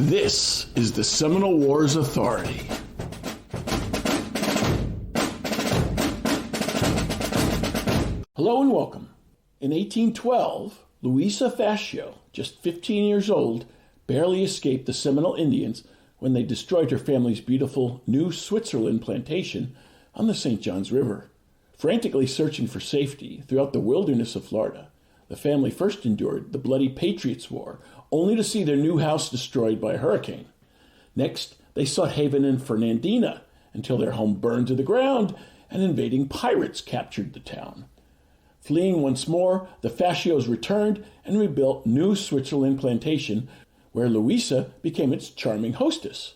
This is the Seminole Wars Authority. Hello and welcome. In 1812, Louisa Fatio, just 15 years old, barely escaped the Seminole Indians when they destroyed her family's beautiful New Switzerland Plantation on the St. Johns River. Frantically searching for safety throughout the wilderness of Florida, the family first endured the bloody Patriots War, only to see their new house destroyed by a hurricane. Next, they sought haven in Fernandina until their home burned to the ground and invading pirates captured the town. Fleeing once more, the Fatios returned and rebuilt New Switzerland Plantation, where Louisa became its charming hostess.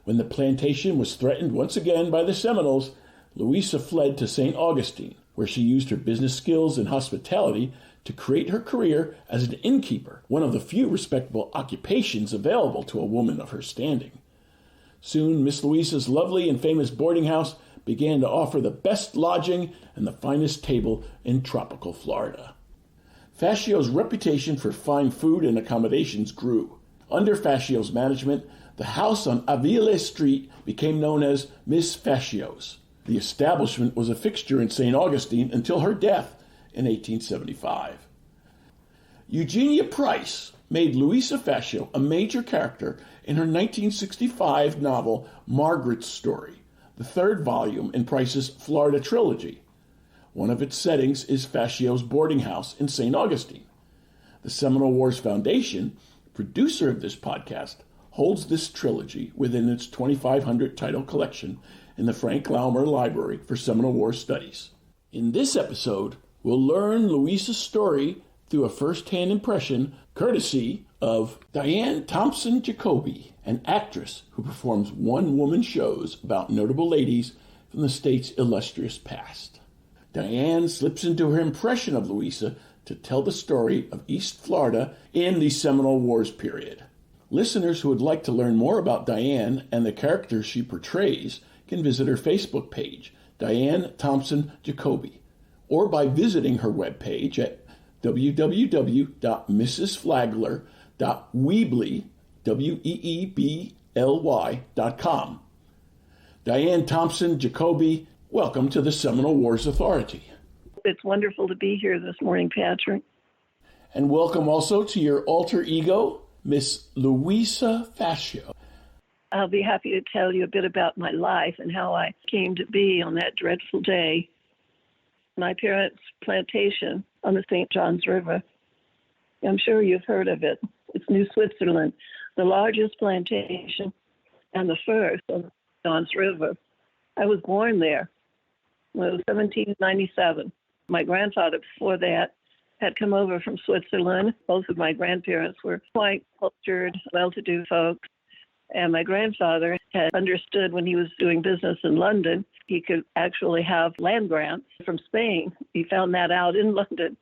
When the plantation was threatened once again by the Seminoles, Louisa fled to St. Augustine, where she used her business skills and hospitality to create her career as an innkeeper, one of the few respectable occupations available to a woman of her standing. Soon, Miss Louisa's lovely and famous boarding house began to offer the best lodging and the finest table in tropical Florida. Fatio's reputation for fine food and accommodations grew. Under Fatio's management, the house on Avila Street became known as Miss Fatio's. The establishment was a fixture in St. Augustine until her death in 1875. Eugenia Price made Louisa Fatio a major character in her 1965 novel Margaret's Story, the third volume in Price's Florida trilogy. One of its settings is Fatio's boarding house in St. Augustine. The Seminole Wars Foundation, producer of this podcast, holds this trilogy within its 2,500 title collection in the Frank Laumer Library for Seminole War Studies. In this episode, we'll learn Louisa's story through a first-hand impression, courtesy of Diane Thompson Jacoby, an actress who performs one-woman shows about notable ladies from the state's illustrious past. Diane slips into her impression of Louisa to tell the story of East Florida in the Seminole Wars period. Listeners who would like to learn more about Diane and the characters she portrays can visit her Facebook page, Diane Thompson Jacoby, or by visiting her webpage at www.mrsflagler.weebly.com. Diane Thompson Jacoby, welcome to the Seminole Wars Authority. It's wonderful to be here this morning, Patrick. And welcome also to your alter ego, Miss Louisa Fatio. I'll be happy to tell you a bit about my life and how I came to be on that dreadful day. My parents' plantation on the St. Johns River. I'm sure you've heard of it. It's New Switzerland, the largest plantation and the first on the St. Johns River. I was born there. It was 1797. My grandfather before that had come over from Switzerland. Both of my grandparents were quite cultured, well-to-do folks. And my grandfather had understood when he was doing business in London, he could actually have land grants from Spain. He found that out in London.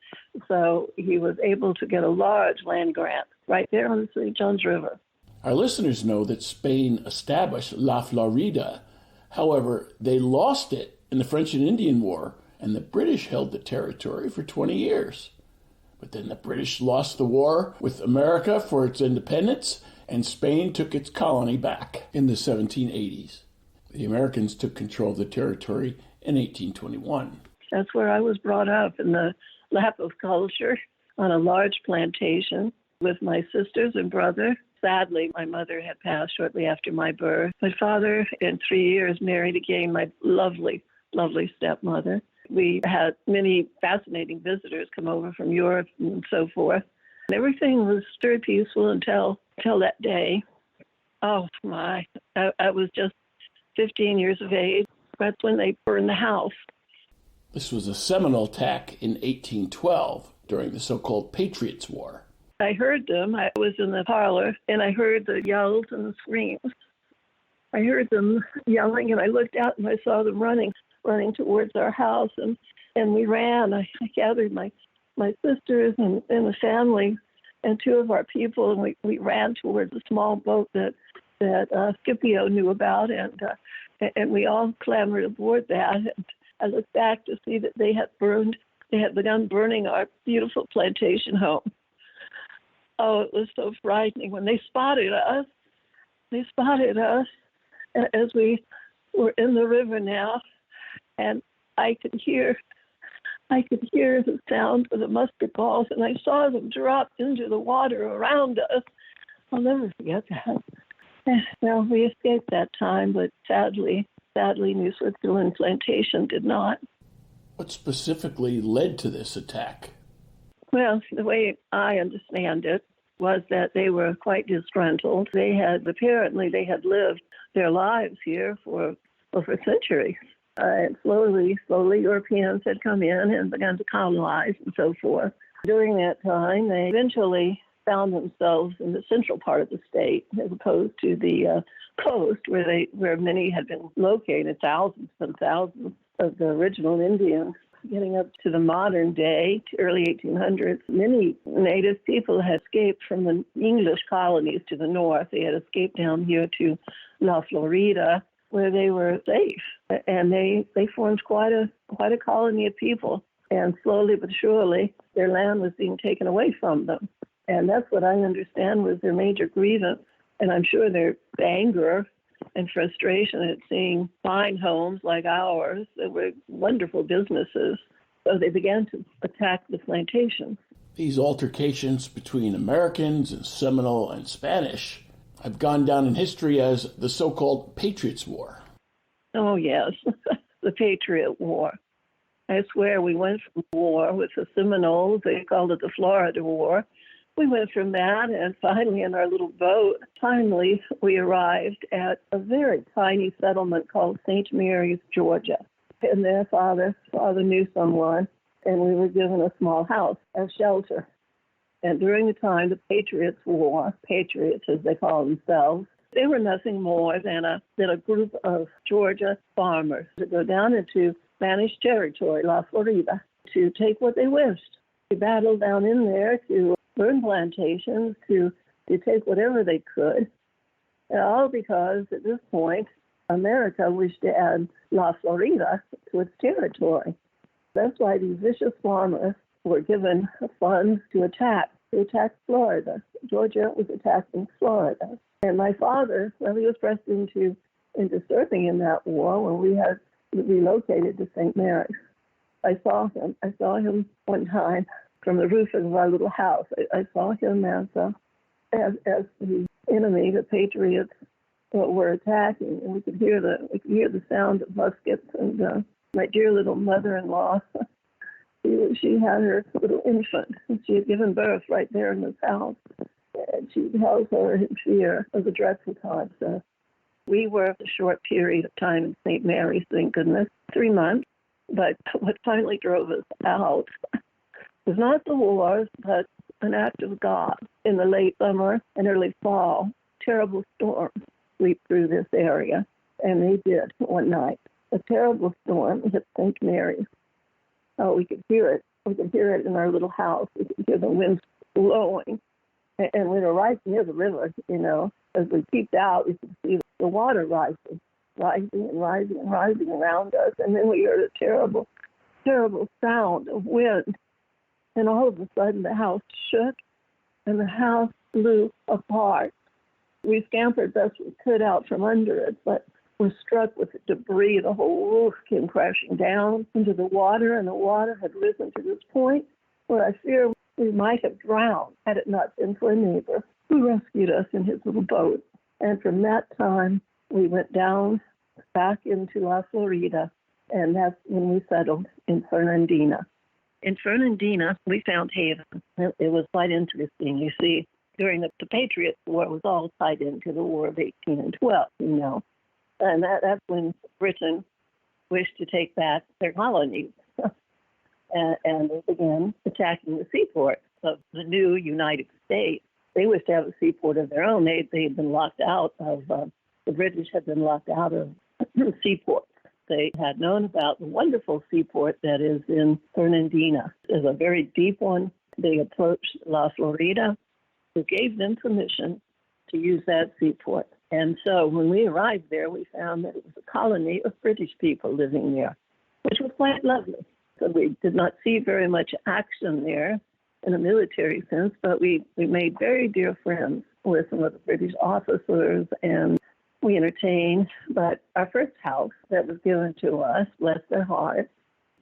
So he was able to get a large land grant right there on the St. Johns River. Our listeners know that Spain established La Florida. However, they lost it in the French and Indian War, and the British held the territory for 20 years. But then the British lost the war with America for its independence, and Spain took its colony back in the 1780s. The Americans took control of the territory in 1821. That's where I was brought up, in the lap of culture, on a large plantation with my sisters and brother. Sadly, my mother had passed shortly after my birth. My father, in 3 years, married again my lovely, lovely stepmother. We had many fascinating visitors come over from Europe and so forth. Everything was very peaceful until that day. Oh, my. I was just 15 years of age. That's when they burned the house. This was a Seminole attack in 1812 during the so-called Patriots War. I heard them. I was in the parlor, and I heard the yells and the screams. I heard them yelling, and I looked out, and I saw them running towards our house, and we ran. I gathered my sisters and the family and two of our people, and we ran towards a small boat that Scipio knew about, and we all clambered aboard that. And I looked back to see that they had begun burning our beautiful plantation home. Oh, it was so frightening. When they spotted us, They spotted us as we were in the river now, and I could hear the sound of the musket balls, and I saw them drop into the water around us. I'll never forget that. Well, we escaped that time, but sadly, New Switzerland Plantation did not. What specifically led to this attack? Well, the way I understand it was that they were quite disgruntled. They had lived their lives here for centuries. And slowly, Europeans had come in and begun to colonize and so forth. During that time, they eventually found themselves in the central part of the state, as opposed to the coast, where many had been located, thousands and thousands of the original Indians. Getting up to the modern day, to early 1800s, many native people had escaped from the English colonies to the north. They had escaped down here to La Florida, where they were safe, and they formed quite a colony of people. And slowly but surely, their land was being taken away from them. And that's what I understand was their major grievance. And I'm sure their anger and frustration at seeing fine homes like ours that were wonderful businesses. So they began to attack the plantations. These altercations between Americans and Seminole and Spanish have gone down in history as the so-called Patriots War. Oh, yes, the Patriot War. I swear we went from war with the Seminoles, they called it the Florida War. We went from that, and finally in our little boat, we arrived at a very tiny settlement called St. Mary's, Georgia. And their father knew someone, and we were given a small house as shelter. And during the time the Patriots War, Patriots as they call themselves, they were nothing more than a group of Georgia farmers that go down into Spanish territory, La Florida, to take what they wished. They battled down in there to burn plantations, to take whatever they could, and all because at this point America wished to add La Florida to its territory. That's why these vicious farmers were given funds to attack Florida. Georgia was attacking Florida. And my father, well, he was pressed into serving in that war when we had relocated to St. Mary's. I saw him one time from the roof of our little house. I saw him as the enemy, the Patriots, were attacking, and we could hear the sound of muskets. And my dear little mother-in-law, she had her little infant, and she had given birth right there in this house, and she held her in fear. It was a dreadful time. So we were a short period of time in St. Mary's, thank goodness, 3 months. But what finally drove us out was not the wars, but an act of God. In the late summer and early fall, terrible storms sweep through this area, and they did one night. A terrible storm hit St. Mary's. Oh, we could hear it. We could hear it in our little house. We could hear the wind blowing. And we were right near the river, As we peeped out, we could see the water rising around us. And then we heard a terrible, terrible sound of wind. And all of a sudden, the house shook, and the house blew apart. We scampered best we could out from under it, but were struck with the debris. The whole roof came crashing down into the water, and the water had risen to this point where I fear we might have drowned had it not been for a neighbor who rescued us in his little boat. And from that time, we went down back into La Florida, and that's when we settled in Fernandina. In Fernandina, we found haven. It was quite interesting. You see, during the Patriots War, it was all tied into the War of 1812, And that's when Britain wished to take back their colonies. and they began attacking the seaport of the new United States. They wished to have a seaport of their own. They had been locked out of, the British had been locked out of seaports. They had known about the wonderful seaport that is in Fernandina. It's a very deep one. They approached La Florida, who gave them permission to use that seaport. And so when we arrived there, we found that it was a colony of British people living there, which was quite lovely. So we did not see very much action there in a military sense, but we made very dear friends with some of the British officers, and we entertained. But our first house that was given to us, bless their hearts,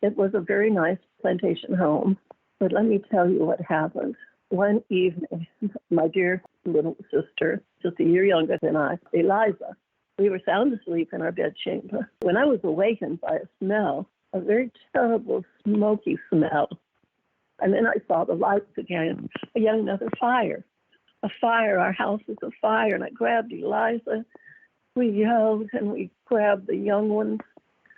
it was a very nice plantation home. But let me tell you what happened. One evening, my dear little sister, just a year younger than I, Eliza, we were sound asleep in our bedchamber when I was awakened by a smell, a very terrible smoky smell. And then I saw the lights again, yet another fire. A fire, our house was afire, and I grabbed Eliza. We yelled, and we grabbed the young ones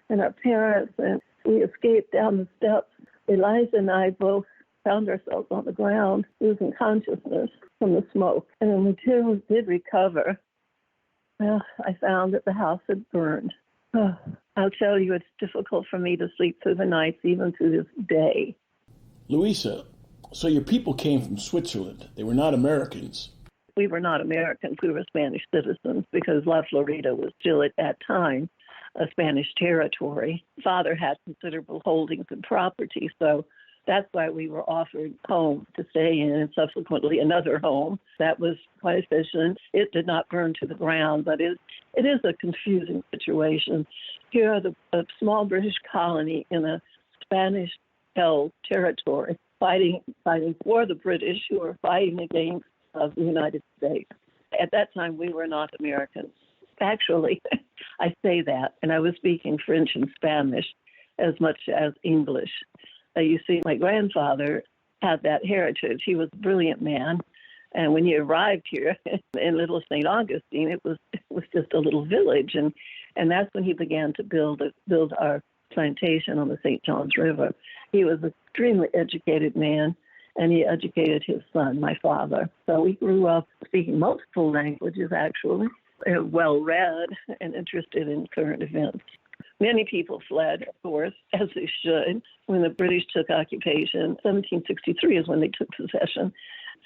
and our parents, and we escaped down the steps. Eliza and I both found ourselves on the ground, losing consciousness from the smoke. And when we did recover, well, I found that the house had burned. Oh, I'll tell you, it's difficult for me to sleep through the nights, even to this day. Louisa, so your people came from Switzerland. They were not Americans. We were not Americans. We were Spanish citizens because La Florida was still at that time a Spanish territory. Father had considerable holdings and property, so that's why we were offered home to stay in, and subsequently another home that was quite efficient. It did not burn to the ground, but it is a confusing situation. Here are a small British colony in a Spanish-held territory, fighting for the British, who are fighting against the United States. At that time, we were not Americans. Actually, I say that, and I was speaking French and Spanish as much as English. You see, my grandfather had that heritage. He was a brilliant man, and when he arrived here in Little St. Augustine, it was just a little village, and that's when he began to build our plantation on the St. Johns River. He was an extremely educated man, and he educated his son, my father. So we grew up speaking multiple languages, actually, well-read and interested in current events. Many people fled, of course, as they should, when the British took occupation. 1763 is when they took possession,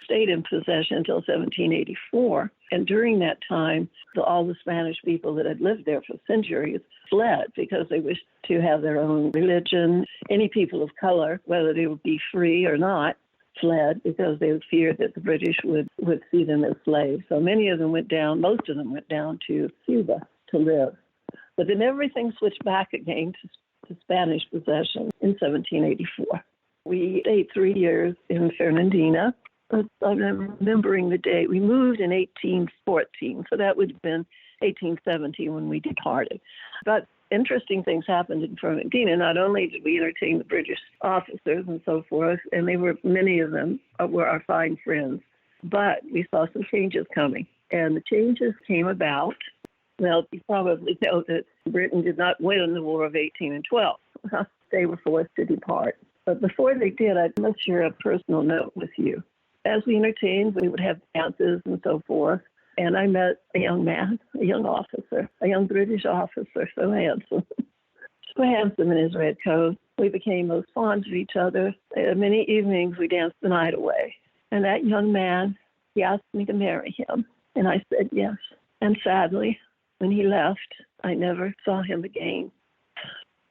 stayed in possession until 1784. And during that time, all the Spanish people that had lived there for centuries fled because they wished to have their own religion. Any people of color, whether they would be free or not, fled because they feared that the British would see them as slaves. So many of them most of them went down to Cuba to live. But then everything switched back again to Spanish possession in 1784. We stayed 3 years in Fernandina. I'm remembering the date. We moved in 1814, so that would have been 1870 when we departed. But interesting things happened in Fernandina. Not only did we entertain the British officers and so forth, and many of them were our fine friends, but we saw some changes coming. And the changes came about. Well, you probably know that Britain did not win the War of 1812. They were forced to depart. But before they did, I must share a personal note with you. As we entertained, we would have dances and so forth. And I met a young man, a young officer, a young British officer, so handsome. So handsome in his red coat. We became most fond of each other. Many evenings we danced the night away. And that young man, he asked me to marry him. And I said yes. And sadly, when he left, I never saw him again.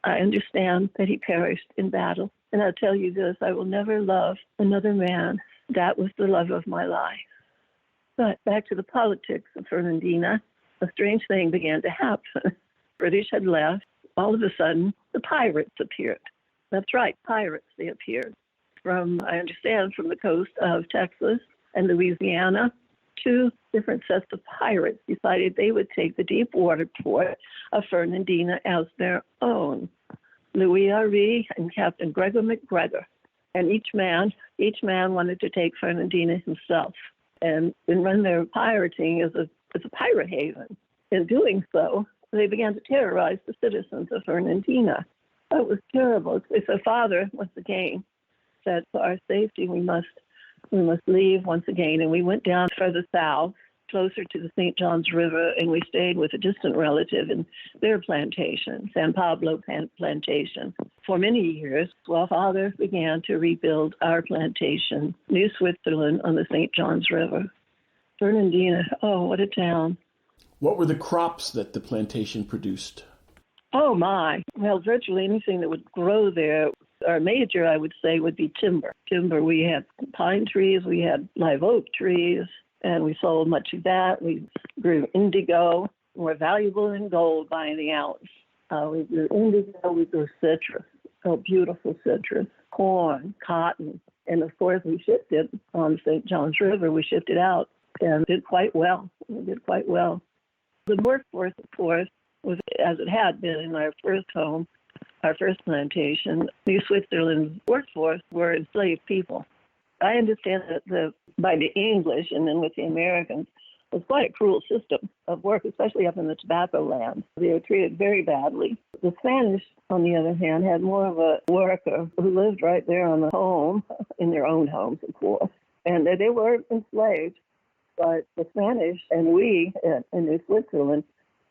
I understand that he perished in battle. And I'll tell you this, I will never love another man. That was the love of my life. But back to the politics of Fernandina, a strange thing began to happen. British had left. All of a sudden, the pirates appeared. That's right, pirates, they appeared. I understand, from the coast of Texas and Louisiana. 2 different sets of pirates decided they would take the deep water port of Fernandina as their own. Louis Ari and Captain Gregor McGregor. And each man wanted to take Fernandina himself and run their pirating as a pirate haven. In doing so, they began to terrorize the citizens of Fernandina. It was terrible. So Father, once again, said, for our safety, we must leave once again. And we went down further south, closer to the St. Johns River, and we stayed with a distant relative in their plantation, San Pablo Plantation, for many years, while Father began to rebuild our plantation, New Switzerland, on the St. Johns River. Fernandina, oh, what a town. What were the crops that the plantation produced? Oh, my. Well, virtually anything that would grow there. Our major, I would say, would be timber. We had pine trees, we had live oak trees, and we sold much of that. We grew indigo, more valuable than gold by the ounce. We grew indigo, we grew citrus, beautiful citrus, corn, cotton, and of course we shipped it on St. Johns River. We shipped it out and did quite well. We did quite well. The workforce, of course, was as it had been in our first home, our first plantation. New Switzerland's workforce were enslaved people. I understand that by the English and then with the Americans, it was quite a cruel system of work, especially up in the tobacco land. They were treated very badly. The Spanish, on the other hand, had more of a worker who lived right there on the home, in their own homes, of course. And they were enslaved. But the Spanish and we in New Switzerland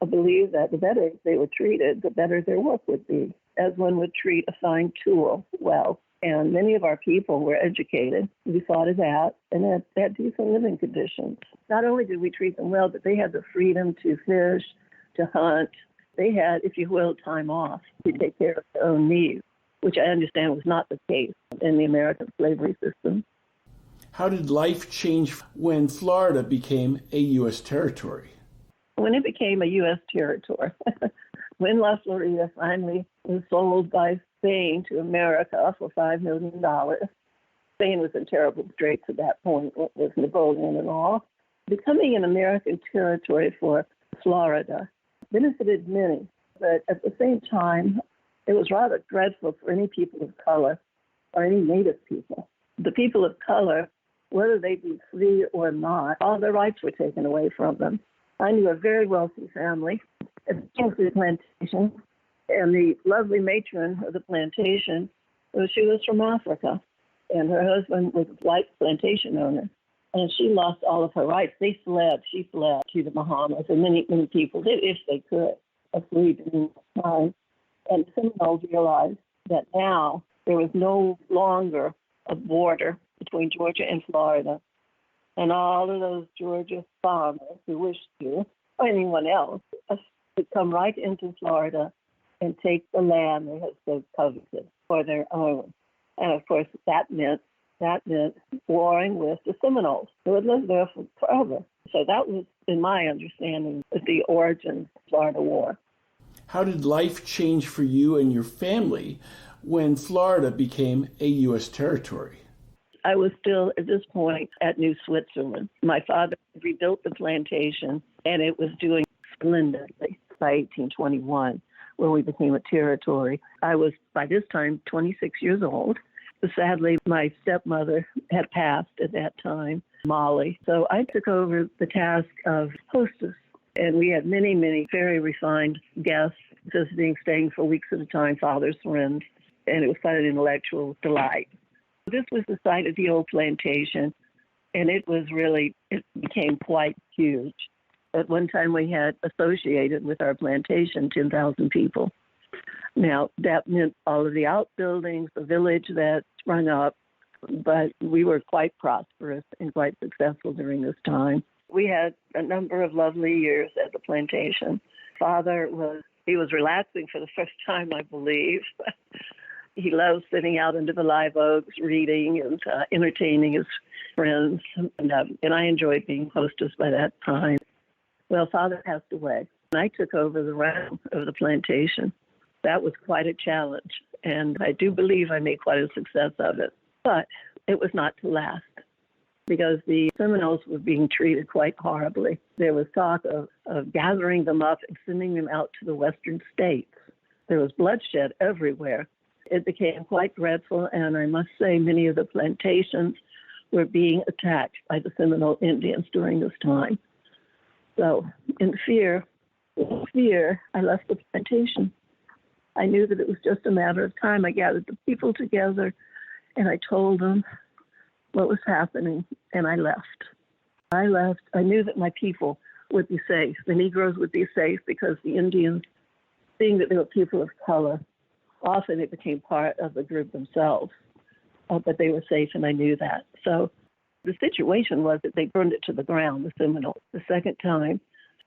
believed that the better they were treated, the better their work would be, as one would treat a fine tool well. And many of our people were educated. We thought of that, and had decent living conditions. Not only did we treat them well, but they had the freedom to fish, to hunt. They had, if you will, time off to take care of their own needs, which I understand was not the case in the American slavery system. How did life change when Florida became a U.S. territory? When it became a U.S. territory, when La Florida finally was sold by Spain to America for $5 million. Spain was in terrible straits at that point, with Napoleon and all. Becoming an American territory for Florida benefited many, but at the same time, it was rather dreadful for any people of color or any native people. The people of color, whether they be free or not, all their rights were taken away from them. I knew a very wealthy family at the Switzerland Plantation, and the lovely matron of the plantation, she was from Africa, and her husband was a white plantation owner, and she lost all of her rights. She fled to the Bahamas, and many people did, if they could, flee during that time. And the Seminoles realized that now there was no longer a border between Georgia and Florida, and all of those Georgia farmers who wished to, or anyone else, could come right into Florida and take the land they had so coveted for their own. And of course, that meant warring with the Seminoles, who had lived there forever. So that was, in my understanding, the origins of the Florida War. How did life change for you and your family when Florida became a U.S. territory? I was still, at this point, at New Switzerland. My father rebuilt the plantation, and it was doing splendidly by 1821. When we became a territory. I was, by this time, 26 years old. Sadly, my stepmother had passed at that time, Molly. So I took over the task of hostess, and we had many, many very refined guests visiting, staying for weeks at a time, father's friends, and it was quite an intellectual delight. This was the site of the old plantation, and it became quite huge. At one time, we had associated with our plantation 10,000 people. Now, that meant all of the outbuildings, the village that sprung up, but we were quite prosperous and quite successful during this time. We had a number of lovely years at the plantation. Father was relaxing for the first time, I believe. He loved sitting out under the live oaks, reading and entertaining his friends, and I enjoyed being hostess by that time. Well, Father passed away, and I took over the realm of the plantation. That was quite a challenge, and I do believe I made quite a success of it. But it was not to last, because the Seminoles were being treated quite horribly. There was talk of gathering them up and sending them out to the western states. There was bloodshed everywhere. It became quite dreadful, and I must say many of the plantations were being attacked by the Seminole Indians during this time. So in fear, I left the plantation. I knew that it was just a matter of time. I gathered the people together, and I told them what was happening, and I left. I knew that my people would be safe. The Negroes would be safe because the Indians, seeing that they were people of color, often it became part of the group themselves. But they were safe, and I knew that. So the situation was that they burned it to the ground, the Seminoles, the second time.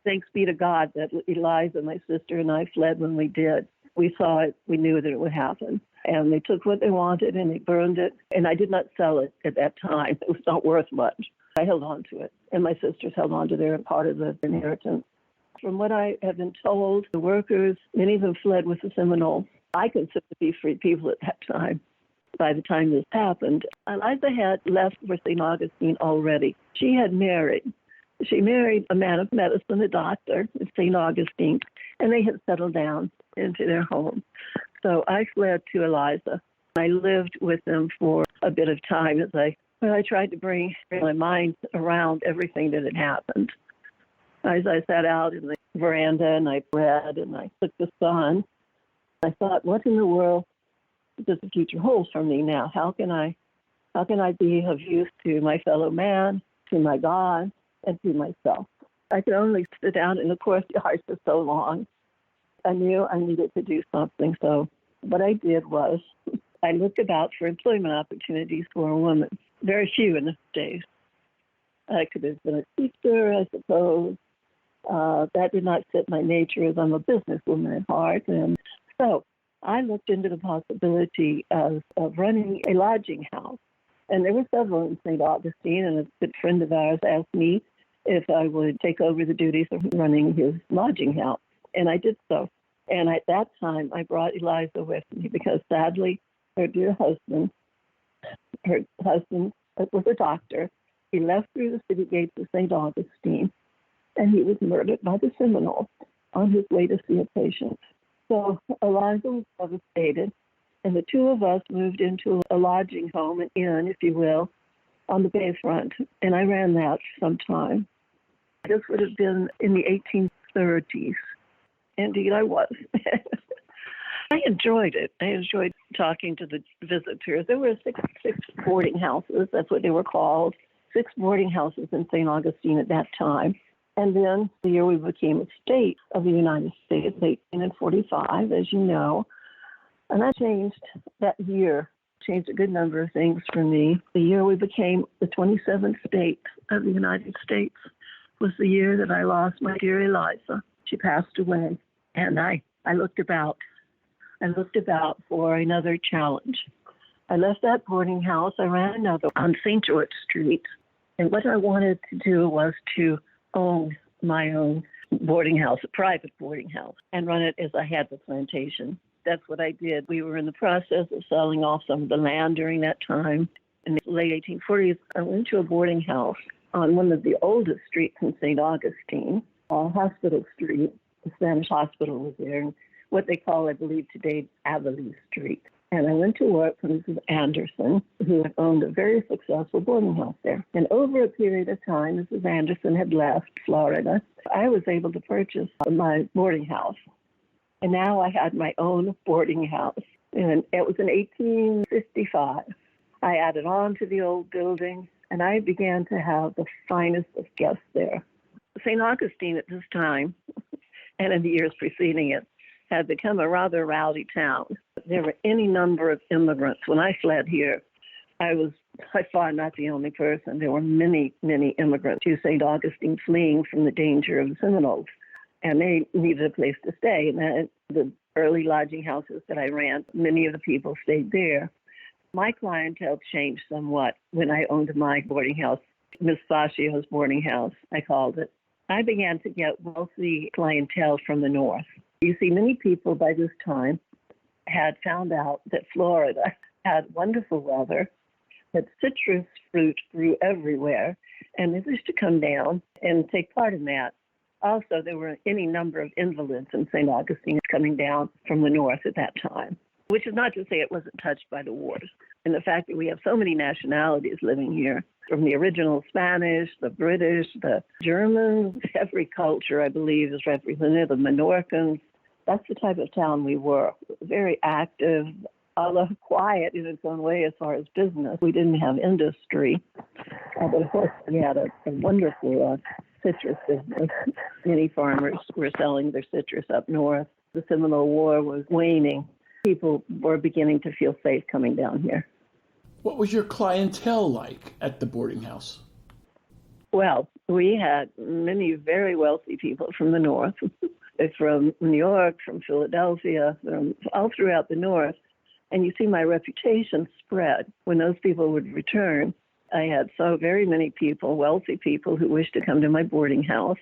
Thanks be to God that Eliza, my sister, and I fled when we did. We saw it. We knew that it would happen. And they took what they wanted, and they burned it. And I did not sell it at that time. It was not worth much. I held on to it, and my sisters held on to their part of the inheritance. From what I have been told, the workers, many of them fled with the Seminole. I consider to be free people at that time. By the time this happened, Eliza had left for St. Augustine already. She had married. She married a man of medicine, a doctor at St. Augustine, and they had settled down into their home. So I fled to Eliza. I lived with them for a bit of time as I tried to bring my mind around everything that had happened. As I sat out in the veranda and I read and I took the sun, I thought, what in the world does the future hold for me now? How can I be of use to my fellow man, to my God, and to myself? I could only sit down in the courtyard for so long. I knew I needed to do something. So what I did was I looked about for employment opportunities for a woman. Very few in those days. I could have been a teacher, I suppose. That did not fit my nature as I'm a businesswoman at heart. And so I looked into the possibility of running a lodging house. And there were several in St. Augustine, and a good friend of ours asked me if I would take over the duties of running his lodging house. And I did so. And at that time, I brought Eliza with me because sadly, her dear husband was a doctor. He left through the city gates of St. Augustine, and he was murdered by the Seminole on his way to see a patient. So Eliza was devastated, and the two of us moved into a lodging home, an inn, if you will, on the bayfront, and I ran that for some time. This would have been in the 1830s. Indeed, I was. I enjoyed it. I enjoyed talking to the visitors. There were six boarding houses. That's what they were called. 6 boarding houses in St. Augustine at that time. And then the year we became a state of the United States, 1845, as you know. And that changed that year, changed a good number of things for me. The year we became the 27th state of the United States was the year that I lost my dear Eliza. She passed away. And I looked about. I looked about for another challenge. I left that boarding house. I ran another on St. George Street. And what I wanted to do was to own my own boarding house, a private boarding house, and run it as I had the plantation. That's what I did. We were in the process of selling off some of the land during that time. In the late 1840s, I went to a boarding house on one of the oldest streets in St. Augustine, Hospital Street. The Spanish hospital was there, and what they call, I believe, today, Avallee Street. And I went to work for Mrs. Anderson, who had owned a very successful boarding house there. And over a period of time, Mrs. Anderson had left Florida. I was able to purchase my boarding house. And now I had my own boarding house. And it was in 1855. I added on to the old building, and I began to have the finest of guests there. St. Augustine at this time, and in the years preceding it, had become a rather rowdy town. There were any number of immigrants. When I fled here, I was by far not the only person. There were many, many immigrants to St. Augustine fleeing from the danger of the Seminoles, and they needed a place to stay. And the early lodging houses that I ran, many of the people stayed there. My clientele changed somewhat when I owned my boarding house, Miss Fatio's boarding house, I called it. I began to get wealthy clientele from the north. You see, many people by this time had found out that Florida had wonderful weather, that citrus fruit grew everywhere, and they used to come down and take part in that. Also, there were any number of invalids in St. Augustine coming down from the north at that time, which is not to say it wasn't touched by the wars. And the fact that we have so many nationalities living here, from the original Spanish, the British, the Germans, every culture, I believe, is represented, the Menorcans. That's the type of town we were. Very active, although quiet in its own way as far as business. We didn't have industry, but of course we had a wonderful citrus business. Many farmers were selling their citrus up north. The Seminole War was waning. People were beginning to feel safe coming down here. What was your clientele like at the boarding house? Well, we had many very wealthy people from the north, from New York, from Philadelphia, from all throughout the north. And you see my reputation spread. When those people would return, I had so very many people, wealthy people, who wished to come to my boarding house.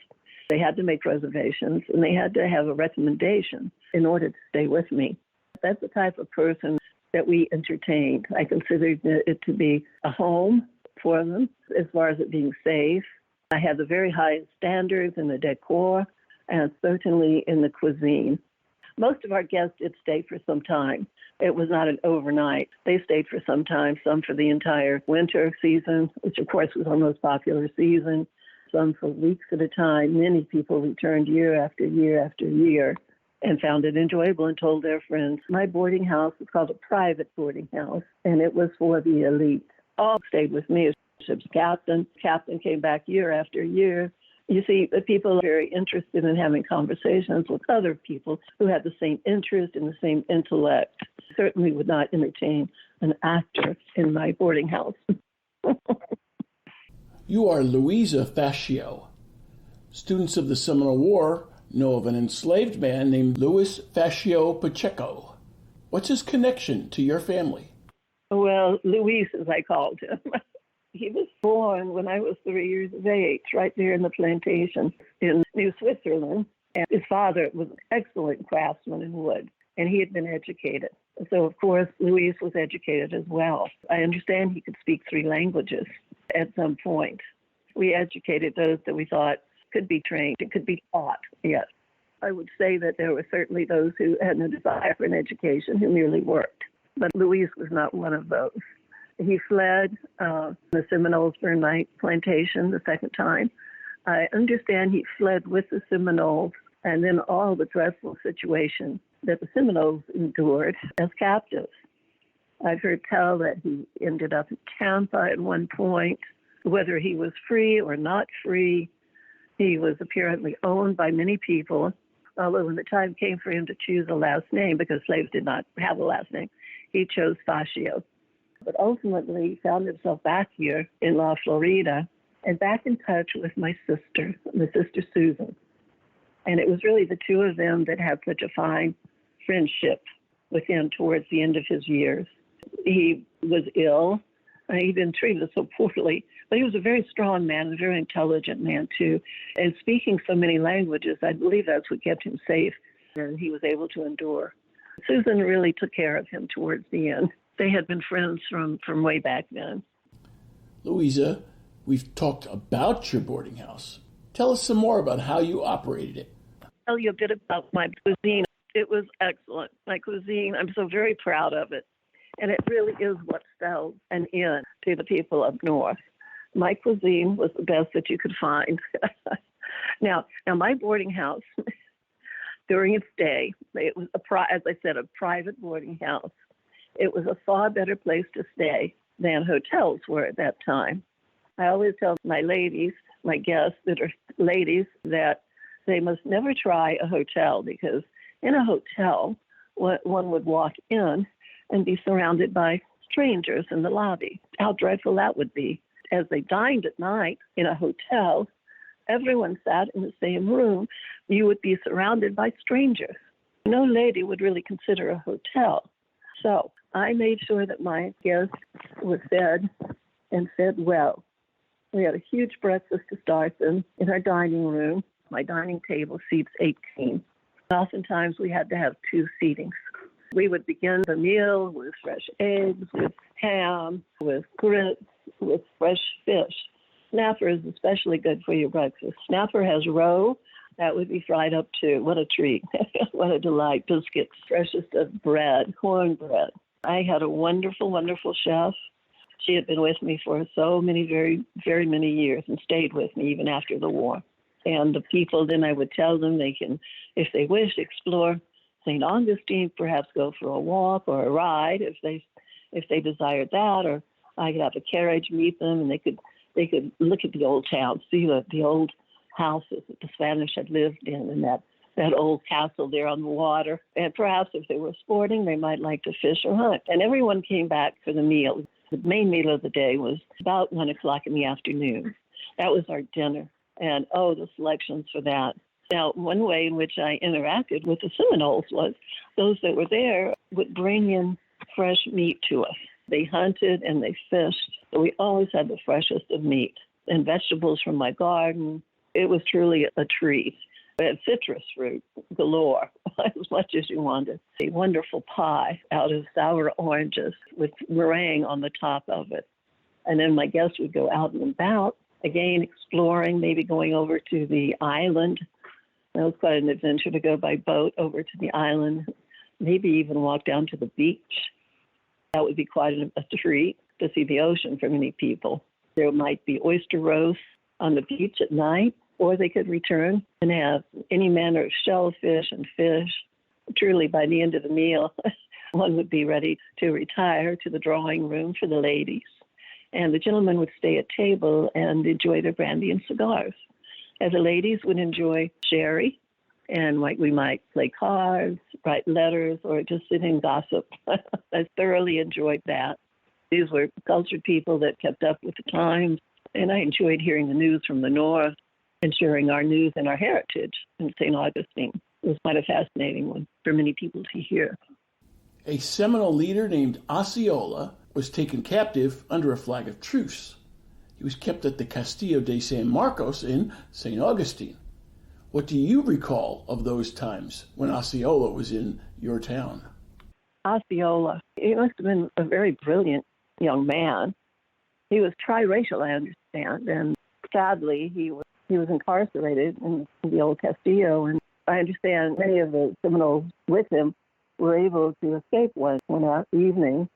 They had to make reservations, and they had to have a recommendation in order to stay with me. That's the type of person that we entertained. I considered it to be a home for them, as far as it being safe. I had the very highest standards in the decor, and certainly in the cuisine. Most of our guests did stay for some time. It was not an overnight. They stayed for some time, some for the entire winter season, which of course was our most popular season, some for weeks at a time. Many people returned year after year after year and found it enjoyable and told their friends. My boarding house was called a private boarding house, and it was for the elite. All stayed with me as ship's captain. Captain came back year after year. You see, the people are very interested in having conversations with other people who have the same interest and the same intellect. Certainly would not entertain an actor in my boarding house. You are Louisa Fatio. Students of the Seminole War know of an enslaved man named Louis Fatio Pacheco. What's his connection to your family? Well, Luis, as I called him. He was born when I was 3 years of age, right there in the plantation in New Switzerland. And his father was an excellent craftsman in wood, and he had been educated. So, of course, Luis was educated as well. I understand he could speak 3 languages at some point. We educated those that we thought could be trained and could be taught, yes. I would say that there were certainly those who had no desire for an education who merely worked. But Luis was not one of those. He fled the Seminoles burned my plantation the second time. I understand he fled with the Seminoles and then all the dreadful situation that the Seminoles endured as captives. I've heard tell that he ended up in Tampa at one point. Whether he was free or not free, he was apparently owned by many people. Although when the time came for him to choose a last name, because slaves did not have a last name, he chose Fatio. But ultimately, he found himself back here in La Florida and back in touch with my sister Susan. And it was really the two of them that had such a fine friendship with him towards the end of his years. He was ill. He'd been treated so poorly, but he was a very strong man, a very intelligent man, too. And speaking so many languages, I believe that's what kept him safe, and he was able to endure. Susan really took care of him towards the end. They had been friends from way back then. Louisa, we've talked about your boarding house. Tell us some more about how you operated it. I'll tell you a bit about my cuisine. It was excellent. My cuisine, I'm so very proud of it. And it really is what sells an inn to the people up north. My cuisine was the best that you could find. Now my boarding house, during its day, it was, as I said, a private boarding house. It was a far better place to stay than hotels were at that time. I always tell my ladies, my guests that are ladies, that they must never try a hotel, because in a hotel, one would walk in and be surrounded by strangers in the lobby. How dreadful that would be. As they dined at night in a hotel, everyone sat in the same room. You would be surrounded by strangers. No lady would really consider a hotel. So I made sure that my guests were fed and fed well. We had a huge breakfast to start them in our dining room. My dining table seats 18. Oftentimes we had to have 2 seatings. We would begin the meal with fresh eggs, with ham, with grits, with fresh fish. Snapper is especially good for your breakfast. Snapper has roe. That would be fried up too. What a treat. What a delight. Biscuits, freshest of bread, cornbread. I had a wonderful, wonderful chef. She had been with me for so many, very, very many years and stayed with me even after the war. And the people, then I would tell them they can, if they wish, explore St. Augustine, perhaps go for a walk or a ride if they desired that, or I could have a carriage meet them, and they could look at the old town, see the old houses that the Spanish had lived in, and that old castle there on the water. And perhaps if they were sporting, they might like to fish or hunt. And everyone came back for the meal. The main meal of the day was about 1 o'clock in the afternoon. That was our dinner. And the selections for that. Now, one way in which I interacted with the Seminoles was those that were there would bring in fresh meat to us. They hunted and they fished. So we always had the freshest of meat and vegetables from my garden. It was truly a treat. We had citrus fruit galore, as much as you wanted. A wonderful pie out of sour oranges with meringue on the top of it. And then my guests would go out and about, again exploring, maybe going over to the island. It was quite an adventure to go by boat over to the island, maybe even walk down to the beach. That would be quite a treat to see the ocean for many people. There might be oyster roasts on the beach at night, or they could return and have any manner of shellfish and fish. Truly, by the end of the meal, one would be ready to retire to the drawing room for the ladies. And the gentlemen would stay at table and enjoy their brandy and cigars. And the ladies would enjoy sherry, and we might play cards, write letters, or just sit and gossip. I thoroughly enjoyed that. These were cultured people that kept up with the times, and I enjoyed hearing the news from the north and sharing our news and our heritage in St. Augustine. It was quite a fascinating one for many people to hear. A Seminole leader named Osceola was taken captive under a flag of truce. He was kept at the Castillo de San Marcos in St. Augustine. What do you recall of those times when Osceola was in your town? Osceola, he must have been a very brilliant young man. He was triracial, I understand, and sadly he was incarcerated in the old Castillo, and I understand many of the Seminoles with him were able to escape one evening.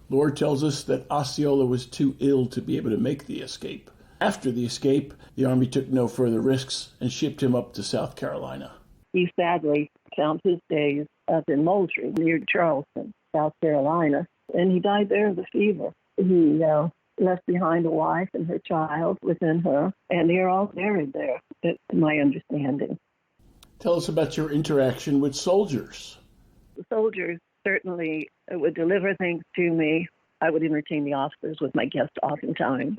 Lord tells us that Osceola was too ill to be able to make the escape. After the escape, the Army took no further risks and shipped him up to South Carolina. He sadly found his days up in Moultrie, near Charleston, South Carolina, and he died there of the fever. He left behind a wife and her child within her, and they're all buried there, to my understanding. Tell us about your interaction with soldiers. The soldiers certainly would deliver things to me. I would entertain the officers with my guests oftentimes.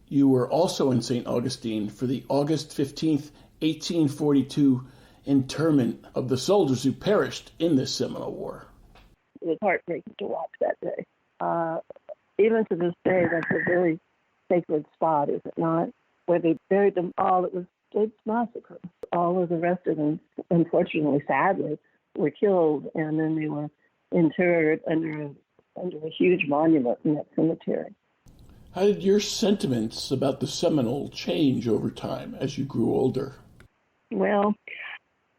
You were also in St. Augustine for the August 15th, 1842 interment of the soldiers who perished in the Seminole War. It was heartbreaking to watch that day. Even to this day, that's a very sacred spot, is it not? Where they buried them all. It was a massacre. All of the rest of them, unfortunately, sadly, were killed, and then they were interred under a huge monument in that cemetery. How did your sentiments about the Seminole change over time as you grew older? Well,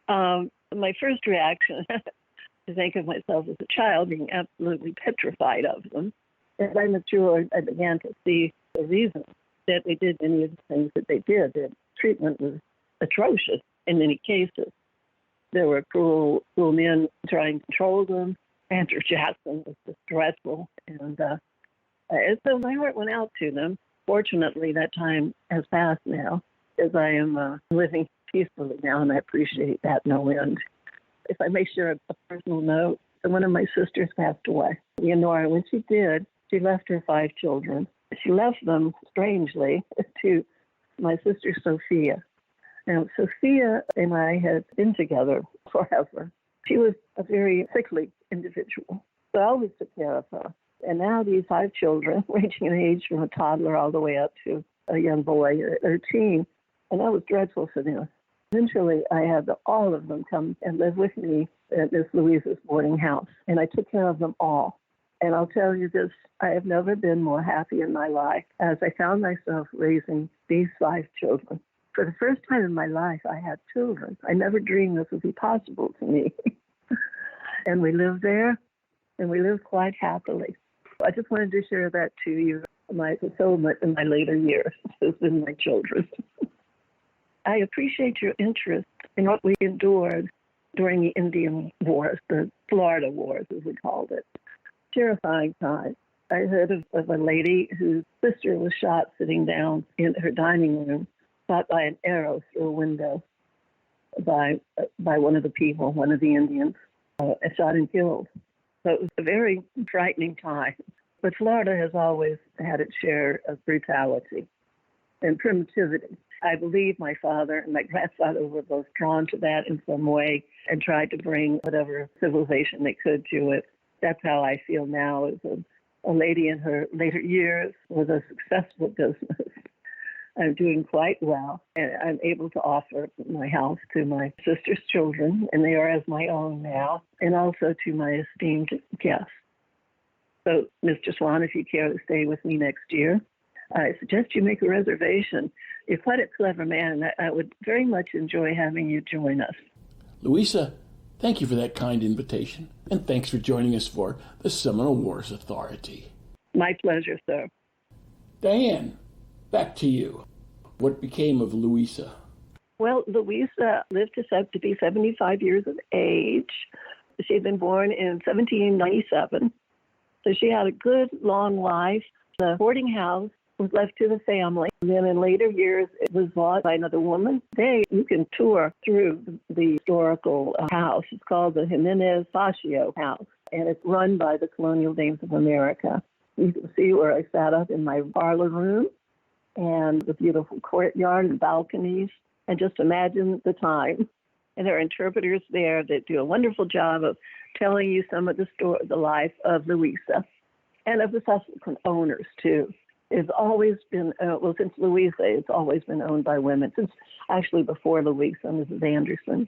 my first reaction to think of myself as a child being absolutely petrified of them. As I matured, I began to see the reason that they did many of the things that they did. Their treatment was atrocious in many cases. There were cruel men trying to control them. Andrew Jackson was just dreadful. And so my heart went out to them. Fortunately, that time has passed now, as I am living peacefully now, and I appreciate that no end. If I may share a personal note, one of my sisters passed away. Leonora, when she did, she left her 5 children. She left them, strangely, to my sister Sophia. Now, Sophia and I had been together forever. She was a very sickly individual, so I always took care of her. And now these 5 children, ranging in age from a toddler all the way up to a young boy, a teen, and that was dreadful for them. Eventually, I had all of them come and live with me at Miss Louisa's boarding house, and I took care of them all. And I'll tell you this, I have never been more happy in my life as I found myself raising these 5 children. For the first time in my life, I had children. I never dreamed this would be possible to me. And we lived there, and we lived quite happily. I just wanted to share that to you. My fulfillment in my later years has been my children. I appreciate your interest in what we endured during the Indian Wars, the Florida Wars, as we called it. Terrifying time. I heard of a lady whose sister was shot sitting down in her dining room, shot by an arrow through a window by one of the people, one of the Indians, shot and killed. So it was a very frightening time. But Florida has always had its share of brutality and primitivity. I believe my father and my grandfather were both drawn to that in some way and tried to bring whatever civilization they could to it. That's how I feel now as a lady in her later years with a successful business. I'm doing quite well, and I'm able to offer my house to my sister's children, and they are as my own now, and also to my esteemed guests. So, Mr. Swan, if you care to stay with me next year, I suggest you make a reservation. You're quite a clever man, and I would very much enjoy having you join us. Louisa, thank you for that kind invitation, and thanks for joining us for the Seminole Wars Authority. My pleasure, sir. Diane, back to you. What became of Louisa? Well, Louisa lived to be 75 years of age. She had been born in 1797, so she had a good, long life. The boarding house was left to the family. And then in later years, it was bought by another woman. Today, you can tour through the historical house. It's called the Louisa Fatio house, and it's run by the Colonial Dames of America. You can see where I sat up in my parlor room and the beautiful courtyard and balconies, and just imagine the time. And there are interpreters there that do a wonderful job of telling you some of the life of Louisa and of the subsequent owners, too. It's always been, since Louisa, it's always been owned by women, since actually before Louisa, Mrs. Anderson.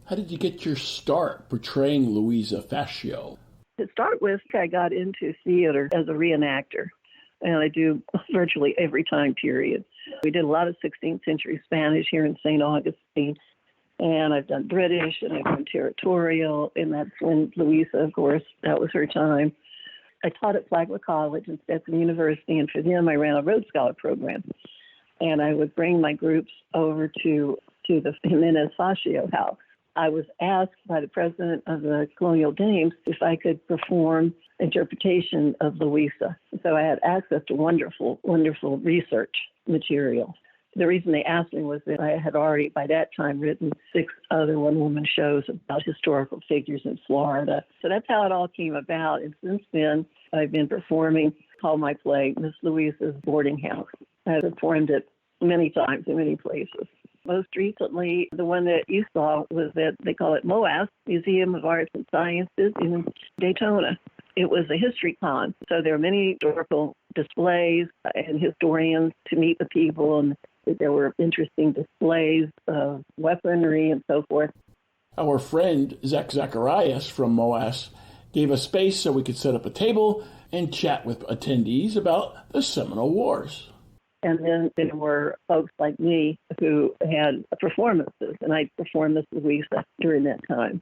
How did you get your start portraying Louisa Fatio? To start with, I got into theater as a reenactor, and I do virtually every time period. We did a lot of 16th century Spanish here in St. Augustine, and I've done British, and I've done territorial, and that's when Louisa, of course, that was her time. I taught at Flagler College and Stetson University, and for them I ran a Rhodes Scholar program. And I would bring my groups over to the Louisa Fatio house. I was asked by the president of the Colonial Dames if I could perform interpretation of Louisa. So I had access to wonderful, wonderful research material. The reason they asked me was that I had already, by that time, written 6 other one-woman shows about historical figures in Florida. So that's how it all came about. And since then, I've been performing, called my play, Miss Louisa's Boarding House. I've performed it many times in many places. Most recently, the one that you saw was that they call it MOAS, Museum of Arts and Sciences in Daytona. It was a history con, so there are many historical displays and historians to meet the people, and there were interesting displays of weaponry and so forth. Our friend Zach Zacharias from MOAS gave us space so we could set up a table and chat with attendees about the Seminole Wars. And then there were folks like me who had performances, and I performed Miss Louisa during that time.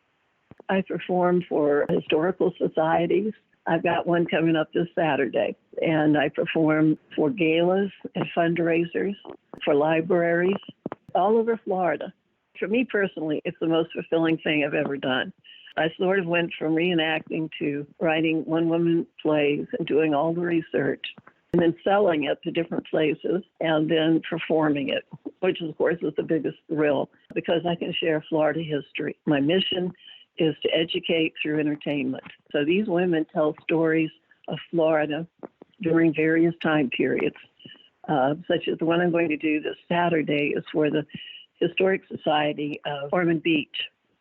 I performed for historical societies. I've got one coming up this Saturday, and I perform for galas and fundraisers, for libraries, all over Florida. For me personally, it's the most fulfilling thing I've ever done. I sort of went from reenacting to writing one-woman plays and doing all the research, and then selling it to different places, and then performing it, which, of course, is the biggest thrill, because I can share Florida history. My mission is to educate through entertainment. So these women tell stories of Florida during various time periods, such as the one I'm going to do this Saturday is for the Historic Society of Ormond Beach.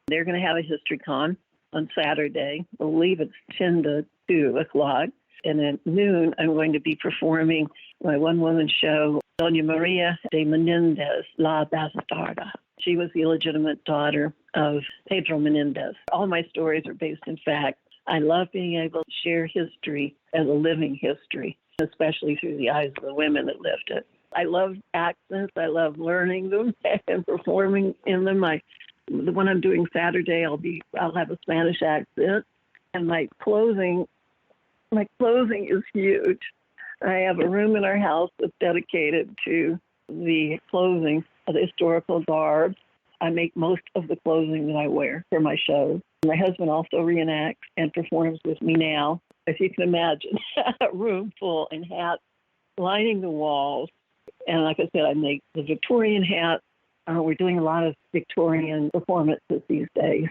They're going to have a history con on Saturday. I believe it's 10 to 2 o'clock. And at noon, I'm going to be performing my one-woman show, Doña Maria de Menendez, La Bastarda. She was the illegitimate daughter of Pedro Menendez. All my stories are based in fact. I love being able to share history as a living history, especially through the eyes of the women that lived it. I love accents. I love learning them and performing in them. The one I'm doing Saturday, I'll have a Spanish accent, and my clothing is huge. I have a room in our house that's dedicated to the clothing of the historical garb. I make most of the clothing that I wear for my shows. My husband also reenacts and performs with me now. If you can imagine, a room full and hats lining the walls. And like I said, I make the Victorian hats. We're doing a lot of Victorian performances these days.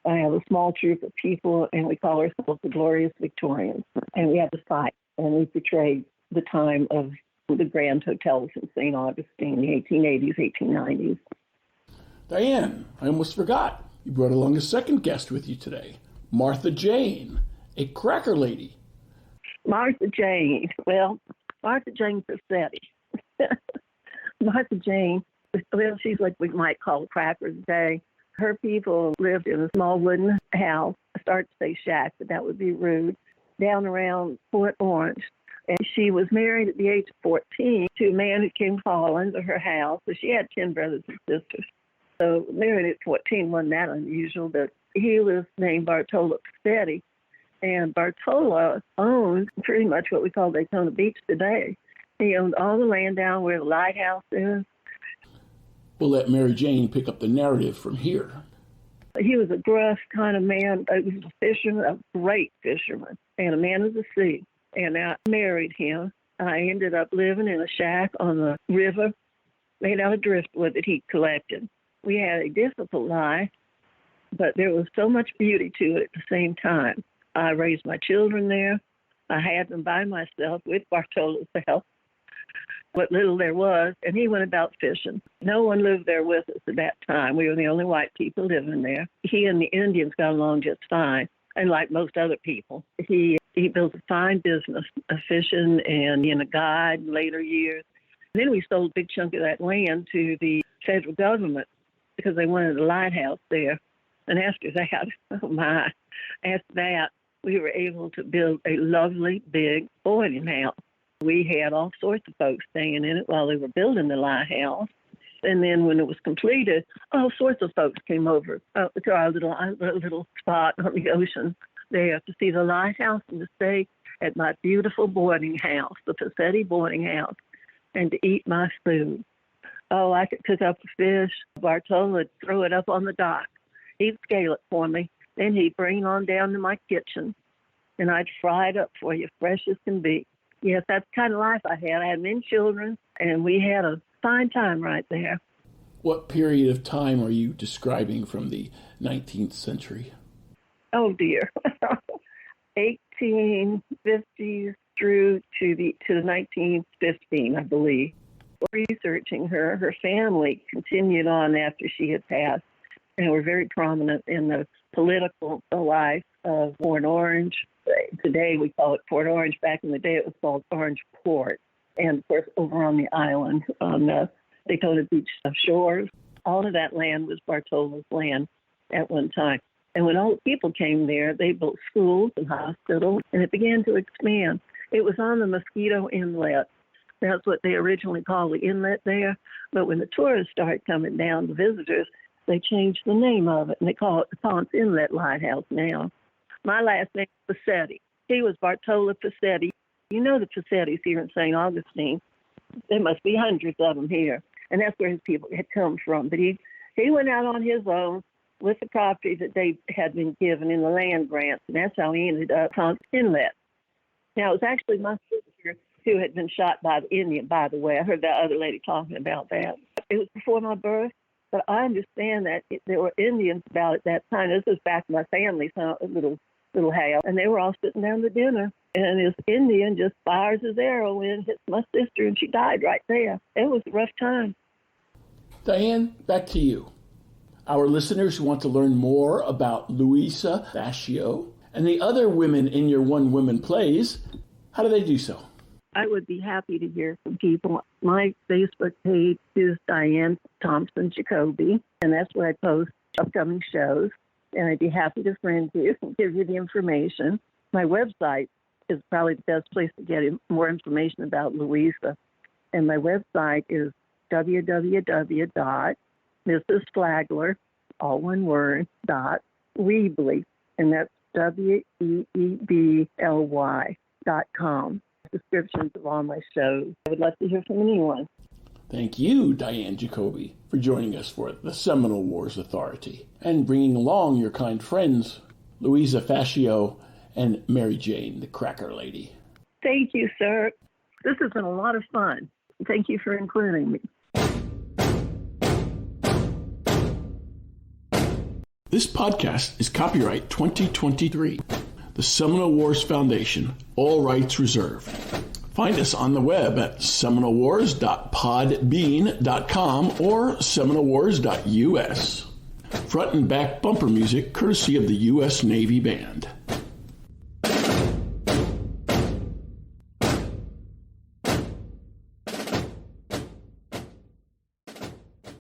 I have a small troupe of people, and we call ourselves the Glorious Victorians. And we have a site, and we portray the time of the grand hotels in St. Augustine, the 1880s, 1890s. Diane, I almost forgot. You brought along a second guest with you today, Martha Jane, a cracker lady. Martha Jane. Well, Martha Jane Fassetti. Martha Jane, well, she's like we might call a cracker today. Her people lived in a small wooden house. I started to say shack, but that would be rude, down around Fort Orange. And she was married at the age of 14 to a man who came calling to her house. So she had 10 brothers and sisters. So married at 14 wasn't that unusual, but he was named Bartolo Fassetti. And Bartolo owned pretty much what we call Daytona Beach today. He owned all the land down where the lighthouse is. We'll let Mary Jane pick up the narrative from here. He was a gruff kind of man. He was a fisherman, a great fisherman, and a man of the sea. And I married him. I ended up living in a shack on the river made out of driftwood that he collected. We had a difficult life, but there was so much beauty to it at the same time. I raised my children there. I had them by myself with Bartolo's help, what little there was, and he went about fishing. No one lived there with us at that time. We were the only white people living there. He and the Indians got along just fine, and like most other people. He built a fine business of fishing and being a guide in later years. And then we sold a big chunk of that land to the federal government because they wanted a lighthouse there. And after that, we were able to build a lovely big boarding house. We had all sorts of folks staying in it while they were building the lighthouse. And then when it was completed, all sorts of folks came over to our little spot on the ocean there to see the lighthouse and to stay at my beautiful boarding house, the Fassetti boarding house, and to eat my food. Oh, I could cook up a fish. Bartolo would throw it up on the dock. He'd scale it for me. Then he'd bring it on down to my kitchen, and I'd fry it up for you, fresh as can be. Yes, that's the kind of life I had. I had many children, and we had a fine time right there. What period of time are you describing from the 19th century? Oh, dear. 1850s through to the 1915, I believe. Researching her family continued on after she had passed, and were very prominent in the political life of Port Orange. Today we call it Port Orange. Back in the day it was called Orange Port. And of course over on the island on the Daytona Beach shores, all of that land was Bartolo's land at one time. And when all the people came there, they built schools and hospitals, and it began to expand. It was on the Mosquito Inlet. That's what they originally called the inlet there. But when the tourists started coming down, the visitors, they changed the name of it, and they call it the Ponce Inlet Lighthouse now. My last name is Fassetti. He was Bartolo Fassetti. You know the Fassettis here in St. Augustine. There must be hundreds of them here, and that's where his people had come from. But he went out on his own with the property that they had been given in the land grants, and that's how he ended up Ponce Inlet. Now, it was actually my sister who had been shot by the Indian, by the way. I heard that other lady talking about that. It was before my birth, but I understand that there were Indians about at that time. This was back in my family's little house, and they were all sitting down to dinner, and this Indian just fires his arrow in, hits my sister, and she died right there. It was a rough time. Diane, back to you. Our listeners who want to learn more about Louisa Fatio and the other women in your One Woman plays, how do they do so? I would be happy to hear from people. My Facebook page is Diane Thompson Jacoby, and that's where I post upcoming shows. And I'd be happy to friend you and give you the information. My website is probably the best place to get more information about Louisa. And my website is www.mrsflagler, all one word, .weebly, and that's WEEBLY.com. Descriptions of all my shows. I would love to hear from anyone. Thank you, Diane Jacoby, for joining us for the Seminole Wars Authority and bringing along your kind friends, Louisa Fatio and Mary Jane, the Cracker Lady. Thank you, sir. This has been a lot of fun. Thank you for including me. This podcast is copyright 2023. The Seminole Wars Foundation, all rights reserved. Find us on the web at seminolewars.podbean.com or seminolewars.us. Front and back bumper music courtesy of the U.S. Navy Band.